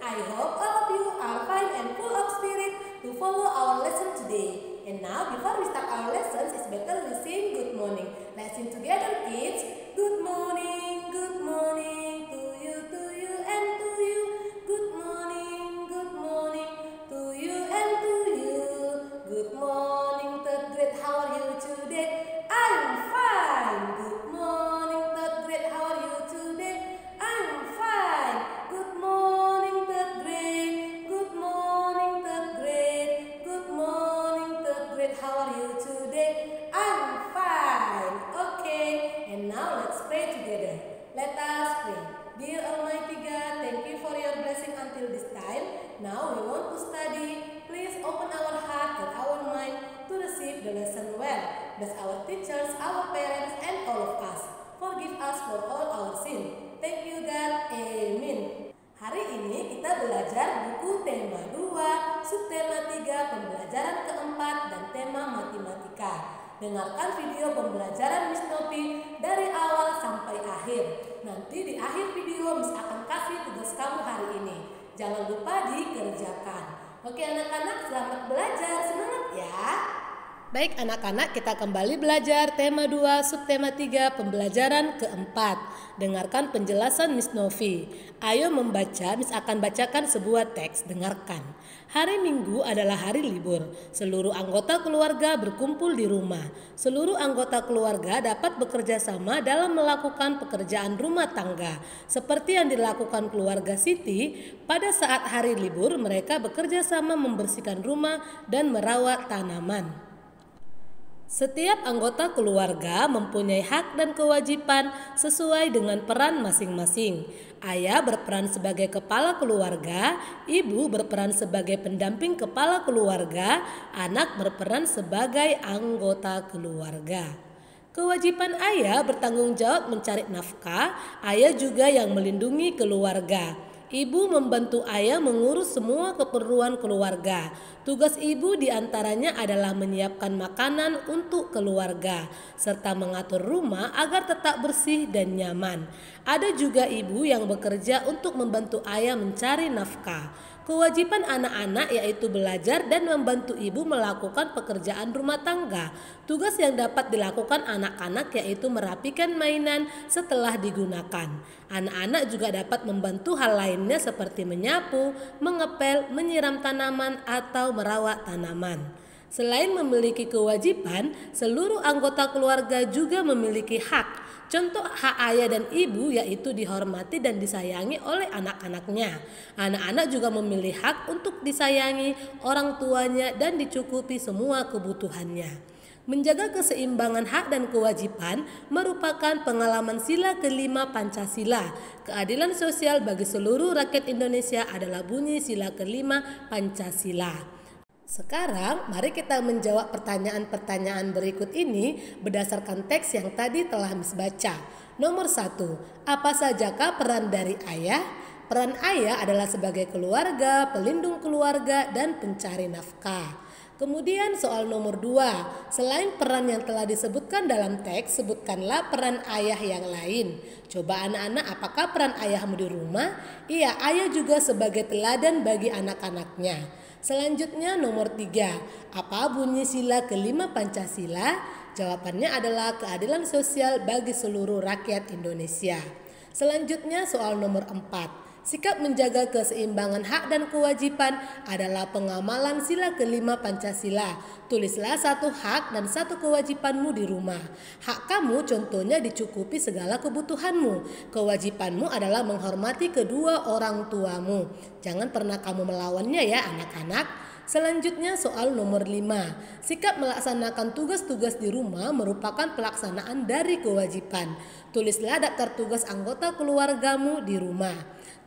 I hope all of you are fine and full of spirit to follow our lesson today. And now, before we start our lessons, it's better we sing good morning. Let's sing together, kids. Good morning to you and to you. Good morning to you and to you. Good morning, third grade, how are you today? I'm fine. Good morning, third grade, how are you today? I'm fine. Good morning, third grade. Good morning, third grade. Good morning, third grade, how are you today? I'm fine. Okay, and now let's pray together. Let us pray. Dear Almighty God, thank you for your blessing until this time. Now we want to study. Please open our heart and our mind to receive the lesson well. Bless our teachers, our parents, and all of us. Forgive us for all our sin. Thank you God. Amin. Hari ini kita belajar buku tema 2, subtema 3, pembelajaran keempat, dan tema matematika. Dengarkan video pembelajaran Miss Novi dari awal sampai akhir. Nanti di akhir video Miss akan kasih tugas kamu hari ini. Jangan lupa dikerjakan. Oke anak-anak, selamat belajar. Semangat ya. Baik anak-anak, kita kembali belajar tema 2, subtema 3, pembelajaran keempat. Dengarkan penjelasan Miss Novi. Ayo membaca, Miss akan bacakan sebuah teks. Dengarkan. Hari Minggu adalah hari libur. Seluruh anggota keluarga berkumpul di rumah. Seluruh anggota keluarga dapat bekerja sama dalam melakukan pekerjaan rumah tangga. Seperti yang dilakukan keluarga Siti, pada saat hari libur mereka bekerja sama membersihkan rumah dan merawat tanaman. Setiap anggota keluarga mempunyai hak dan kewajiban sesuai dengan peran masing-masing. Ayah berperan sebagai kepala keluarga, ibu berperan sebagai pendamping kepala keluarga, anak berperan sebagai anggota keluarga. Kewajiban ayah bertanggung jawab mencari nafkah, ayah juga yang melindungi keluarga. Ibu membantu ayah mengurus semua keperluan keluarga. Tugas ibu diantaranya adalah menyiapkan makanan untuk keluarga, serta mengatur rumah agar tetap bersih dan nyaman. Ada juga ibu yang bekerja untuk membantu ayah mencari nafkah. Kewajiban anak-anak yaitu belajar dan membantu ibu melakukan pekerjaan rumah tangga. Tugas yang dapat dilakukan anak-anak yaitu merapikan mainan setelah digunakan. Anak-anak juga dapat membantu hal lainnya seperti menyapu, mengepel, menyiram tanaman, atau merawat tanaman. Selain memiliki kewajiban, seluruh anggota keluarga juga memiliki hak. Contoh hak ayah dan ibu yaitu dihormati dan disayangi oleh anak-anaknya. Anak-anak juga memiliki hak untuk disayangi orang tuanya dan dicukupi semua kebutuhannya. Menjaga keseimbangan hak dan kewajiban merupakan pengalaman sila kelima Pancasila. Keadilan sosial bagi seluruh rakyat Indonesia adalah bunyi sila kelima Pancasila. Sekarang mari kita menjawab pertanyaan-pertanyaan berikut ini berdasarkan teks yang tadi telah Miss baca. Nomor 1, apa sajakah peran dari ayah? Peran ayah adalah sebagai keluarga, pelindung keluarga, dan pencari nafkah. Kemudian soal nomor 2, selain peran yang telah disebutkan dalam teks, sebutkanlah peran ayah yang lain. Coba anak-anak, apakah peran ayahmu di rumah? Iya, ayah juga sebagai teladan bagi anak-anaknya. Selanjutnya nomor 3, apa bunyi sila kelima Pancasila? Jawabannya adalah keadilan sosial bagi seluruh rakyat Indonesia. Selanjutnya soal nomor 4, sikap menjaga keseimbangan hak dan kewajiban adalah pengamalan sila kelima Pancasila. Tulislah satu hak dan satu kewajibanmu di rumah. Hak kamu contohnya dicukupi segala kebutuhanmu. Kewajibanmu adalah menghormati kedua orang tuamu. Jangan pernah kamu melawannya ya anak-anak. Selanjutnya soal nomor 5. Sikap melaksanakan tugas-tugas di rumah merupakan pelaksanaan dari kewajiban. Tulislah daftar tugas anggota keluargamu di rumah.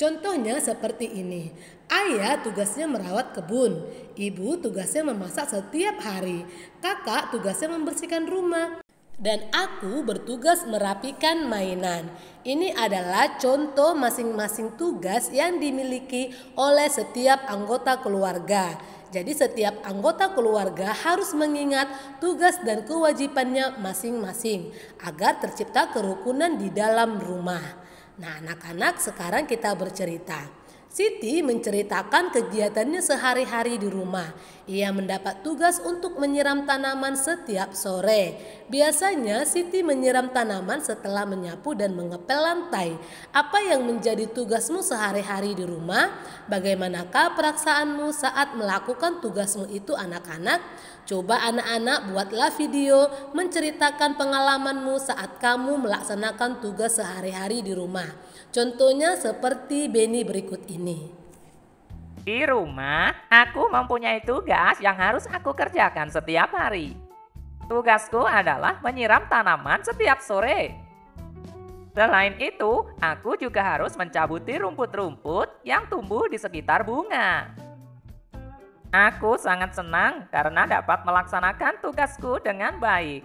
Contohnya seperti ini. Ayah tugasnya merawat kebun. Ibu tugasnya memasak setiap hari. Kakak tugasnya membersihkan rumah. Dan aku bertugas merapikan mainan. Ini adalah contoh masing-masing tugas yang dimiliki oleh setiap anggota keluarga. Jadi setiap anggota keluarga harus mengingat tugas dan kewajibannya masing-masing agar tercipta kerukunan di dalam rumah. Nah anak-anak, sekarang kita bercerita. Siti menceritakan kegiatannya sehari-hari di rumah. Ia mendapat tugas untuk menyiram tanaman setiap sore. Biasanya Siti menyiram tanaman setelah menyapu dan mengepel lantai. Apa yang menjadi tugasmu sehari-hari di rumah? Bagaimanakah perasaanmu saat melakukan tugasmu itu anak-anak? Coba anak-anak buatlah video menceritakan pengalamanmu saat kamu melaksanakan tugas sehari-hari di rumah. Contohnya seperti Beni berikut ini. Di rumah, aku mempunyai tugas yang harus aku kerjakan setiap hari. Tugasku adalah menyiram tanaman setiap sore. Selain itu, aku juga harus mencabuti rumput-rumput yang tumbuh di sekitar bunga. Aku sangat senang karena dapat melaksanakan tugasku dengan baik.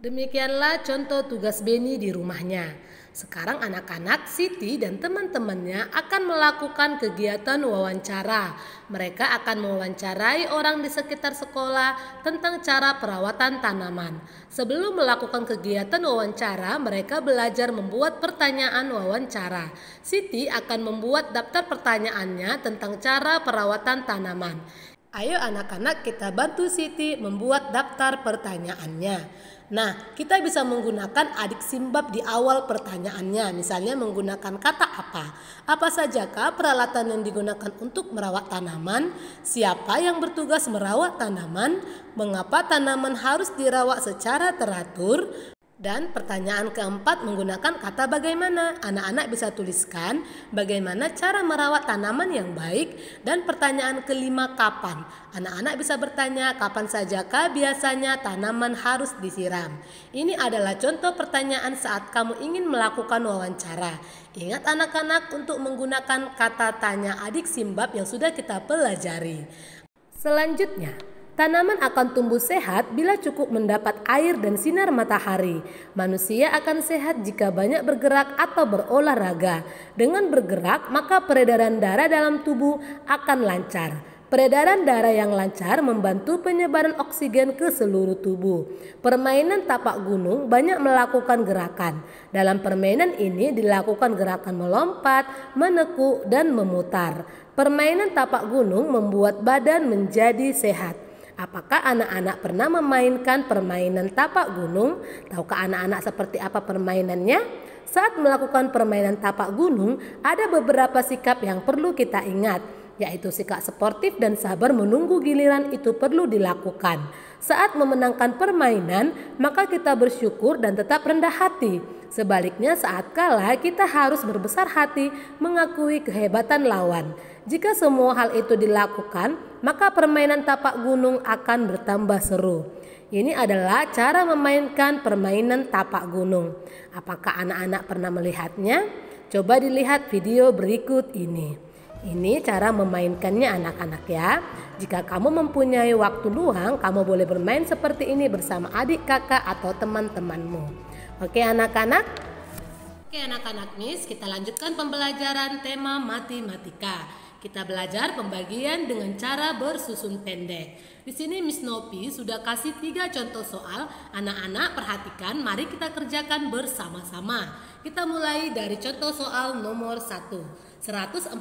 Demikianlah contoh tugas Beni di rumahnya. Sekarang anak-anak, Siti dan teman-temannya akan melakukan kegiatan wawancara. Mereka akan mewawancarai orang di sekitar sekolah tentang cara perawatan tanaman. Sebelum melakukan kegiatan wawancara, mereka belajar membuat pertanyaan wawancara. Siti akan membuat daftar pertanyaannya tentang cara perawatan tanaman. Ayo anak-anak, kita bantu Siti membuat daftar pertanyaannya. Nah, kita bisa menggunakan adik simbab di awal pertanyaannya. Misalnya menggunakan kata apa? Apa sajakah peralatan yang digunakan untuk merawat tanaman? Siapa yang bertugas merawat tanaman? Mengapa tanaman harus dirawat secara teratur? Dan pertanyaan keempat menggunakan kata bagaimana. Anak-anak bisa tuliskan bagaimana cara merawat tanaman yang baik. Dan pertanyaan kelima kapan. Anak-anak bisa bertanya kapan sajakah biasanya tanaman harus disiram. Ini adalah contoh pertanyaan saat kamu ingin melakukan wawancara. Ingat anak-anak untuk menggunakan kata tanya adik simbab yang sudah kita pelajari. Selanjutnya, tanaman akan tumbuh sehat bila cukup mendapat air dan sinar matahari. Manusia akan sehat jika banyak bergerak atau berolahraga. Dengan bergerak, maka peredaran darah dalam tubuh akan lancar. Peredaran darah yang lancar membantu penyebaran oksigen ke seluruh tubuh. Permainan tapak gunung banyak melakukan gerakan. Dalam permainan ini dilakukan gerakan melompat, menekuk, dan memutar. Permainan tapak gunung membuat badan menjadi sehat. Apakah anak-anak pernah memainkan permainan tapak gunung? Tahukah anak-anak seperti apa permainannya? Saat melakukan permainan tapak gunung, ada beberapa sikap yang perlu kita ingat, yaitu sikap sportif dan sabar menunggu giliran itu perlu dilakukan. Saat memenangkan permainan, maka kita bersyukur dan tetap rendah hati. Sebaliknya saat kalah, kita harus berbesar hati mengakui kehebatan lawan. Jika semua hal itu dilakukan, maka permainan tapak gunung akan bertambah seru. Ini adalah cara memainkan permainan tapak gunung. Apakah anak-anak pernah melihatnya? Coba dilihat video berikut ini. Ini cara memainkannya anak-anak ya. Jika kamu mempunyai waktu luang, kamu boleh bermain seperti ini bersama adik, kakak, atau teman-temanmu. Oke anak-anak? Oke anak-anak Miss, kita lanjutkan pembelajaran tema matematika. Kita belajar pembagian dengan cara bersusun pendek. Di sini Miss Nopi sudah kasih 3 contoh soal. Anak-anak perhatikan, mari kita kerjakan bersama-sama. Kita mulai dari contoh soal nomor 1. 140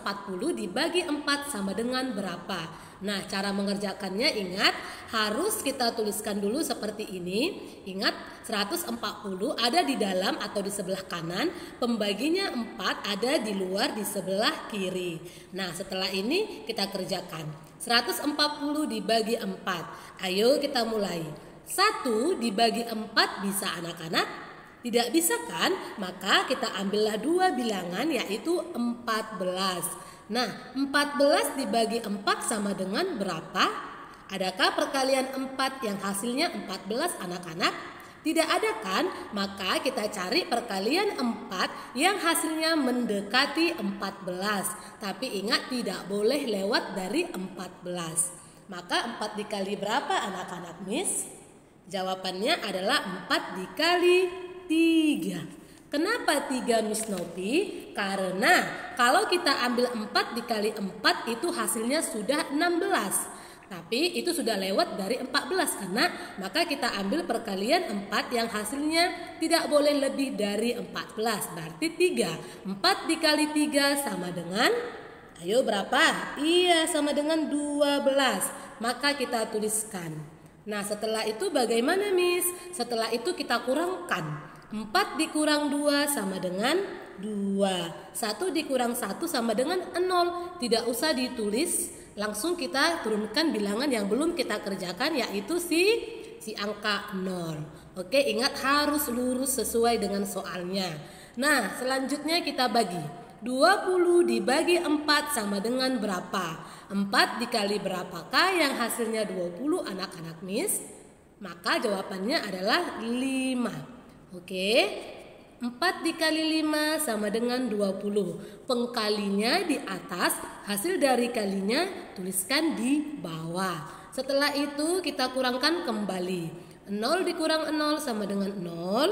dibagi 4 sama dengan berapa? Nah, cara mengerjakannya ingat, harus kita tuliskan dulu seperti ini. Ingat, 140 ada di dalam atau di sebelah kanan, pembaginya 4 ada di luar di sebelah kiri. Nah, setelah ini kita kerjakan. 140 dibagi 4. Ayo kita mulai. 1 dibagi 4 bisa anak-anak? Tidak bisa kan? Maka kita ambillah 2 bilangan yaitu 14. Nah, 14 dibagi 4 sama dengan berapa? Adakah perkalian 4 yang hasilnya 14 anak-anak? Tidak ada kan? Maka kita cari perkalian 4 yang hasilnya mendekati 14. Tapi ingat tidak boleh lewat dari 14. Maka 4 dikali berapa anak-anak Miss? Jawabannya adalah 4 dikali 3. Kenapa 3 Miss Nopi? Karena kalau kita ambil 4 dikali 4 itu hasilnya sudah 16. Tapi itu sudah lewat dari 14 karena maka kita ambil perkalian 4 yang hasilnya tidak boleh lebih dari 14. Berarti 3. 4 dikali 3 sama dengan, ayo berapa? Iya, sama dengan 12. Maka kita tuliskan. Nah, setelah itu bagaimana, Miss? Setelah itu kita kurangkan. 4 dikurang 2 sama dengan 2. 1 dikurang 1 sama dengan 0. Tidak usah ditulis. Langsung kita turunkan bilangan yang belum kita kerjakan, yaitu si angka 0. Oke, ingat harus lurus sesuai dengan soalnya. Nah, selanjutnya kita bagi. 20 dibagi 4 sama dengan berapa? 4 dikali berapakah yang hasilnya 20 anak-anak Miss? Maka jawabannya adalah 5. Oke. 4 dikali 5 sama dengan 20. Pengkalinya di atas, hasil dari kalinya tuliskan di bawah. Setelah itu kita kurangkan kembali. 0 dikurang 0 sama dengan 0.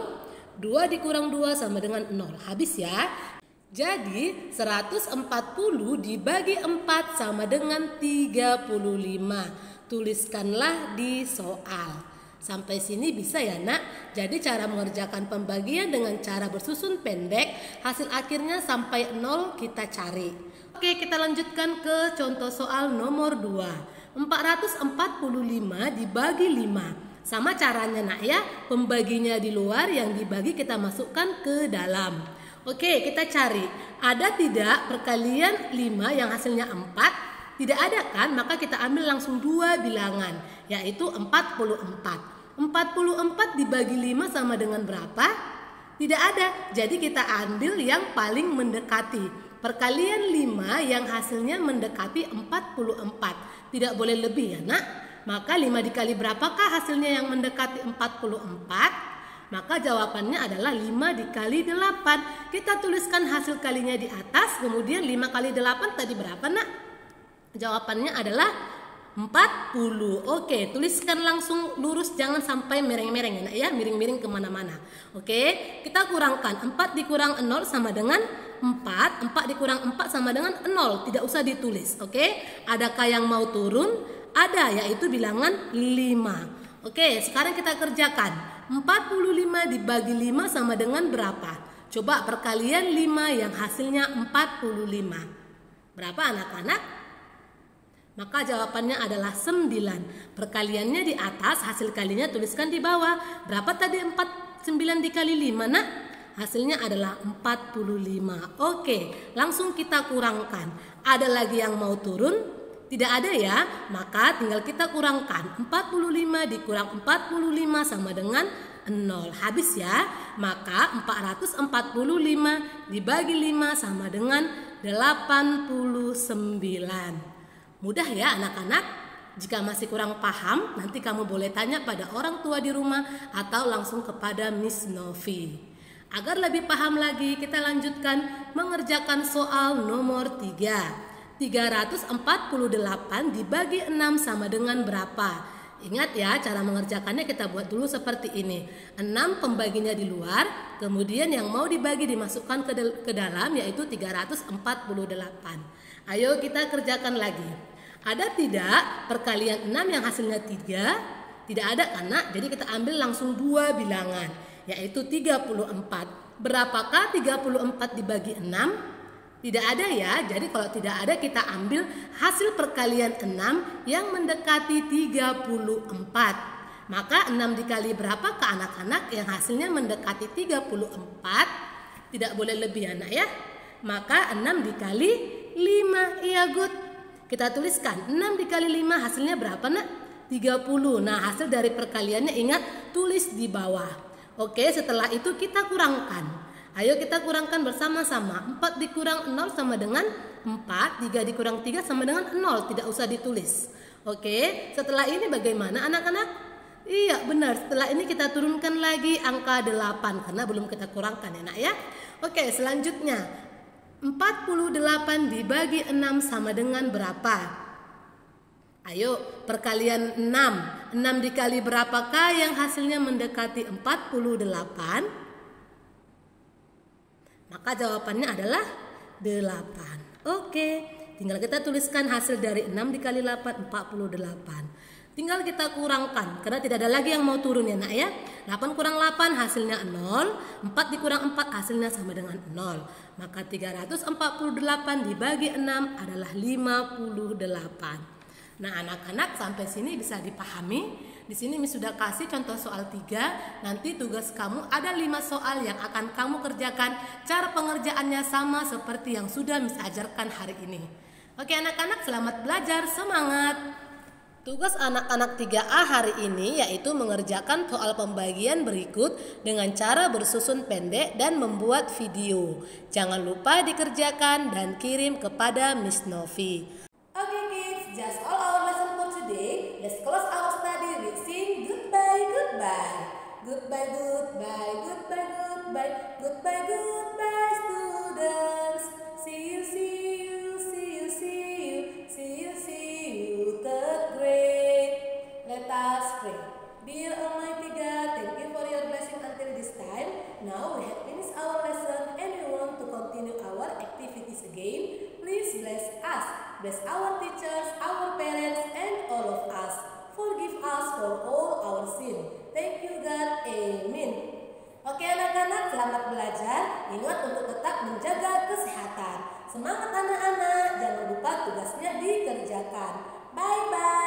2 dikurang 2 sama dengan 0. Habis ya. Jadi 140 dibagi 4 sama dengan 35. Tuliskanlah di soal. Sampai sini bisa ya nak? Jadi cara mengerjakan pembagian dengan cara bersusun pendek, hasil akhirnya sampai 0 kita cari. Oke, kita lanjutkan ke contoh soal nomor 2. 445 dibagi 5. Sama caranya nak ya, pembaginya di luar, yang dibagi kita masukkan ke dalam. Oke, kita cari. Ada tidak perkalian 5 yang hasilnya 4? Tidak ada kan? Maka kita ambil langsung 2 bilangan, yaitu 44. 44 dibagi 5 sama dengan berapa? Tidak ada. Jadi kita ambil yang paling mendekati. Perkalian 5 yang hasilnya mendekati 44. Tidak boleh lebih ya nak? Maka 5 dikali berapakah hasilnya yang mendekati 44? Maka jawabannya adalah 5 dikali 8. Kita tuliskan hasil kalinya di atas. Kemudian 5 kali 8 tadi berapa nak? Jawabannya adalah 40. Oke, tuliskan langsung lurus, jangan sampai mereng-mereng ya nak ya, miring-miring kemana-mana. Oke, kita kurangkan. 4 dikurang 0 sama dengan 4. 4 dikurang 4 sama dengan 0. Tidak usah ditulis. Oke, adakah yang mau turun? Ada, yaitu bilangan 5. Oke, sekarang kita kerjakan. 45 dibagi 5 sama dengan berapa? Coba perkalian 5 yang hasilnya 45. Berapa anak-anak? Maka jawabannya adalah 9. Perkaliannya di atas, hasil kalinya tuliskan di bawah. Berapa tadi 9 dikali 5 nak? Hasilnya adalah 45. Oke, langsung kita kurangkan. Ada lagi yang mau turun? Tidak ada ya, maka tinggal kita kurangkan. 45 dikurang 45 sama dengan 0. Habis ya, maka 445 dibagi 5 sama dengan 89. Mudah ya anak-anak? Jika masih kurang paham, nanti kamu boleh tanya pada orang tua di rumah atau langsung kepada Miss Novi. Agar lebih paham lagi, kita lanjutkan mengerjakan soal nomor 3. 348 dibagi 6 sama dengan berapa? Ingat ya, cara mengerjakannya kita buat dulu seperti ini. 6 pembaginya di luar, kemudian yang mau dibagi dimasukkan ke dalam, yaitu 348. Ayo kita kerjakan lagi. Ada tidak perkalian 6 yang hasilnya 3? Tidak ada kan nak? Jadi kita ambil langsung 2 bilangan, yaitu 34. Berapakah 34 dibagi 6? Tidak ada ya. Jadi kalau tidak ada, kita ambil hasil perkalian 6 yang mendekati 34. Maka 6 dikali berapa ke anak-anak yang hasilnya mendekati 34? Tidak boleh lebih anak ya. Maka 6 dikali 5. Iya good. Kita tuliskan 6 dikali 5 hasilnya berapa nak? 30. Nah, hasil dari perkaliannya ingat tulis di bawah. Oke, setelah itu kita kurangkan. Ayo kita kurangkan bersama-sama. 4 dikurang 0 sama dengan 4. 3 dikurang 3 sama dengan 0. Tidak usah ditulis. Oke, setelah ini bagaimana anak-anak? Iya benar, setelah ini kita turunkan lagi angka 8 karena belum kita kurangkan ya nak ya. Oke, selanjutnya 48 dibagi 6 sama dengan berapa? Ayo perkalian 6. 6 dikali berapakah yang hasilnya mendekati 48? Maka jawabannya adalah 8. Oke, tinggal kita tuliskan hasil dari 6 dikali 8, 48. Tinggal kita kurangkan, karena tidak ada lagi yang mau turun ya nak ya. 8 kurang 8 hasilnya 0, 4 dikurang 4 hasilnya sama dengan 0. Maka 348 dibagi 6 adalah 58. Nah anak-anak sampai sini bisa dipahami. Di sini Miss sudah kasih contoh soal 3. Nanti tugas kamu ada 5 soal yang akan kamu kerjakan. Cara pengerjaannya sama seperti yang sudah Miss ajarkan hari ini. Oke anak-anak, selamat belajar, semangat! Tugas anak-anak 3A hari ini yaitu mengerjakan soal pembagian berikut dengan cara bersusun pendek dan membuat video. Jangan lupa dikerjakan dan kirim kepada Miss Novi. Okay kids, just all our lesson for today. Let's close our study with sing goodbye, goodbye. Goodbye, goodbye, goodbye, goodbye. Goodbye, goodbye students. See you, see you, see you, see you, see you, see you, third grade. Let us pray. Dear Almighty God, thank you for your blessing until this time. Now we have finished our lesson and we want to continue our activities again. Please bless us, bless our teachers, our parents, and all of us. Forgive us for all our sin. Thank you God, amen. Oke anak-anak, selamat belajar. Ingat untuk tetap menjaga kesehatan. Semangat anak-anak, jangan lupa tugasnya dikerjakan. Bye-bye.